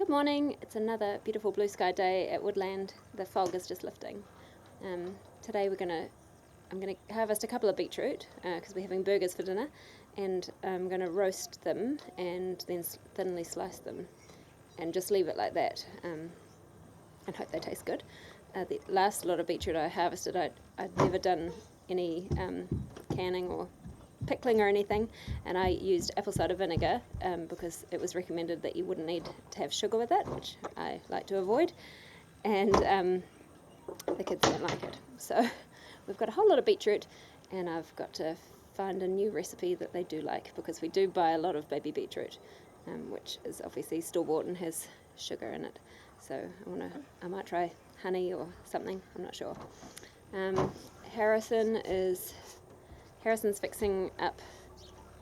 Good morning. It's another beautiful blue sky day at Woodland. The fog is just lifting. Today I'm gonna harvest a couple of beetroot because we're having burgers for dinner, and I'm gonna roast them and then thinly slice them and just leave it like that and hope they taste good. The last lot of beetroot I harvested, I'd never done any canning or pickling or anything, and I used apple cider vinegar because it was recommended that you wouldn't need to have sugar with it, which I like to avoid, and the kids don't like it. So we've got a whole lot of beetroot, and I've got to find a new recipe that they do like, because we do buy a lot of baby beetroot, which is obviously store-bought and has sugar in it. So I might try honey or something, I'm not sure. Harrison's fixing up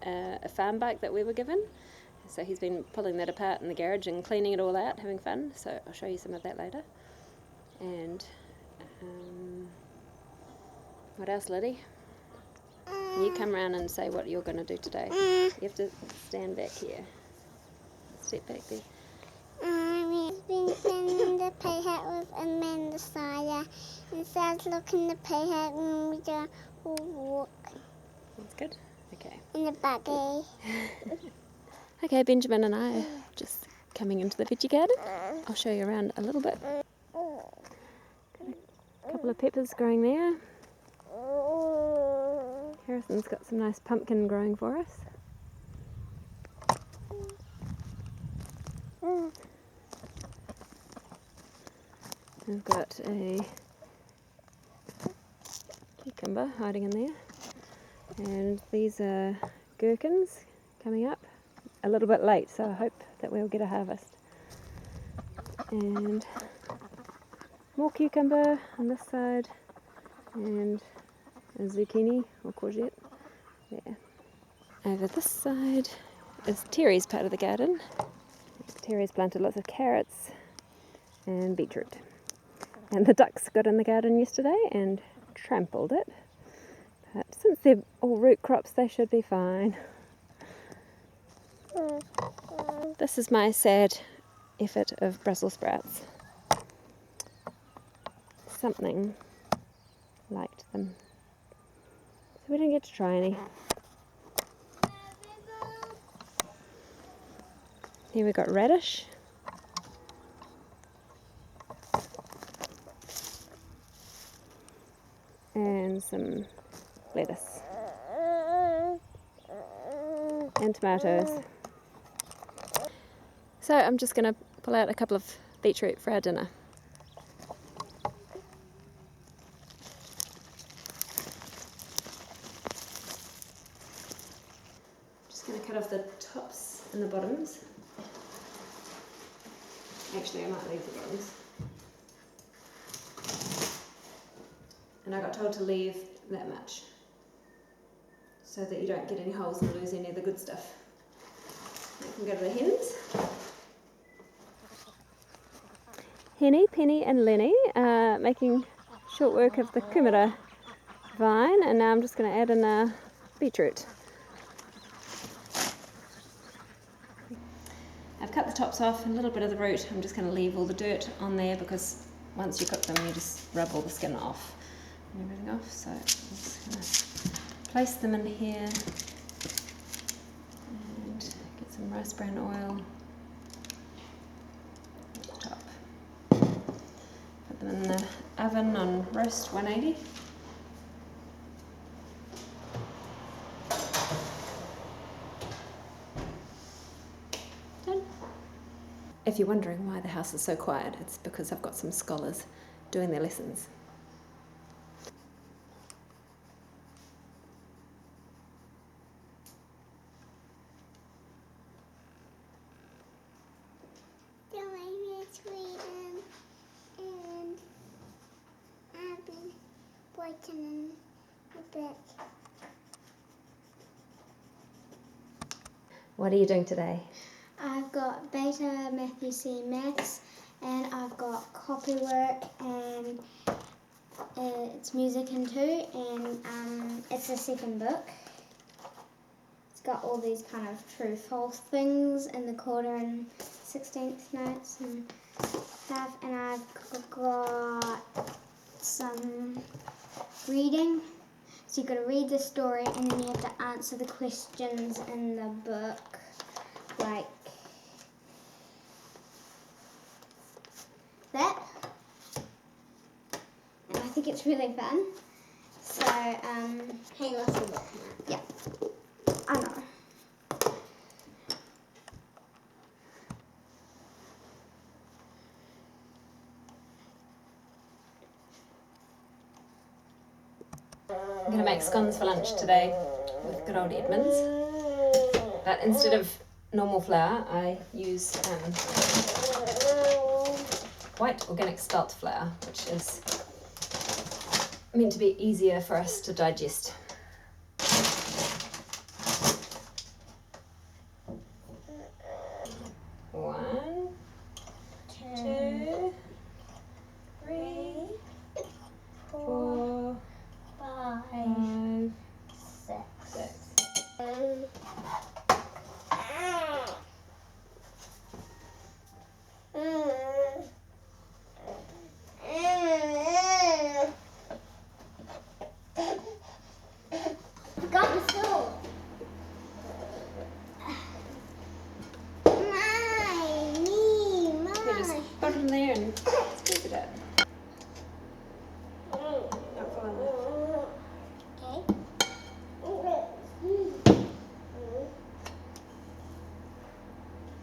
a farm bike that we were given, so he's been pulling that apart in the garage and cleaning it all out, having fun, so I'll show you some of that later. And what else, Liddy? You come around and say what you're going to do today. You have to stand back here. Step back there. We've been spending the playhouse with and Josiah, and Dad's looking the playhouse when we do a walk. That's good. Okay. In the buggy. Okay, Benjamin and I are just coming into the veggie garden. I'll show you around a little bit. Got a couple of peppers growing there. Harrison's got some nice pumpkin growing for us. We've got a cucumber hiding in there, and these are gherkins coming up a little bit late, so I hope that we'll get a harvest. And more cucumber on this side, and a zucchini or courgette there. Over this side is Terry's part of the garden. Terry's planted lots of carrots and beetroot. And the ducks got in the garden yesterday and trampled it. But since they're all root crops, they should be fine. This is my sad effort of Brussels sprouts. Something liked them, so we didn't get to try any. Here we got radish. And some lettuce. And tomatoes. So I'm just going to pull out a couple of beetroot for our dinner. Just going to cut off the tops and the bottoms. Actually, I might leave the bottoms. And I got told to leave that much, so that you don't get any holes and lose any of the good stuff. Now we can go to the hens. Henny, Penny and Lenny are making short work of the kumara vine, and now I'm just going to add in a beetroot. I've cut the tops off and a little bit of the root. I'm just going to leave all the dirt on there, because once you cook them you just rub all the skin off and everything off. So I'm just going to place them in here and get some rice bran oil at the top. Put them in the oven on roast 180. Done. If you're wondering why the house is so quiet, it's because I've got some scholars doing their lessons. And I've been working a bit. What are you doing today? I've got Beta Matthew C Maths, and I've got copywork, and it's music in two, and it's the second book. It's got all these kind of true false things in the quarter and 16th notes and stuff, and I've got some reading. So you've got to read the story and then you have to answer the questions in the book, like that. And I think it's really fun. So, Hey, lots of book. yeah, I know. I'm going to make scones for lunch today with good old Edmonds. But instead of normal flour, I use white organic spelt flour, which is meant to be easier for us to digest. One, two, three, four, 5, 6. Got the stool. You just put them there and squeeze it out. Not far enough.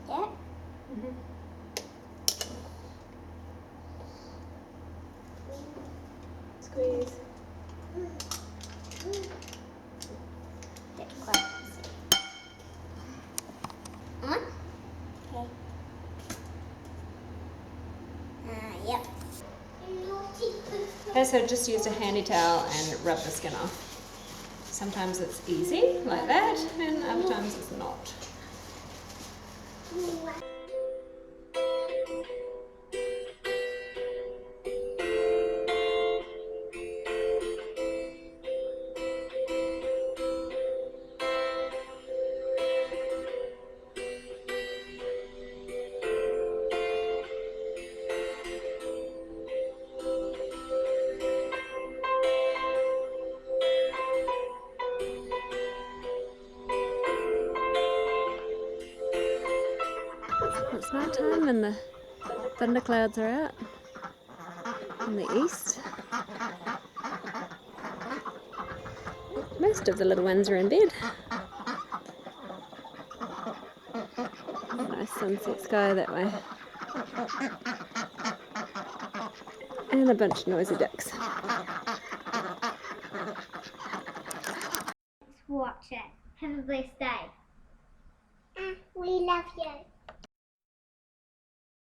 Yeah. Squeeze. That's quite easy. On? Okay. Yep. Okay, so just used a handy towel and rub the skin off. Sometimes it's easy, like that, and other times it's not. It's night time and the thunderclouds are out in the east. Most of the little ones are in bed. Nice sunset sky that way. And a bunch of noisy ducks. Watch it. Have a blessed day. We love you.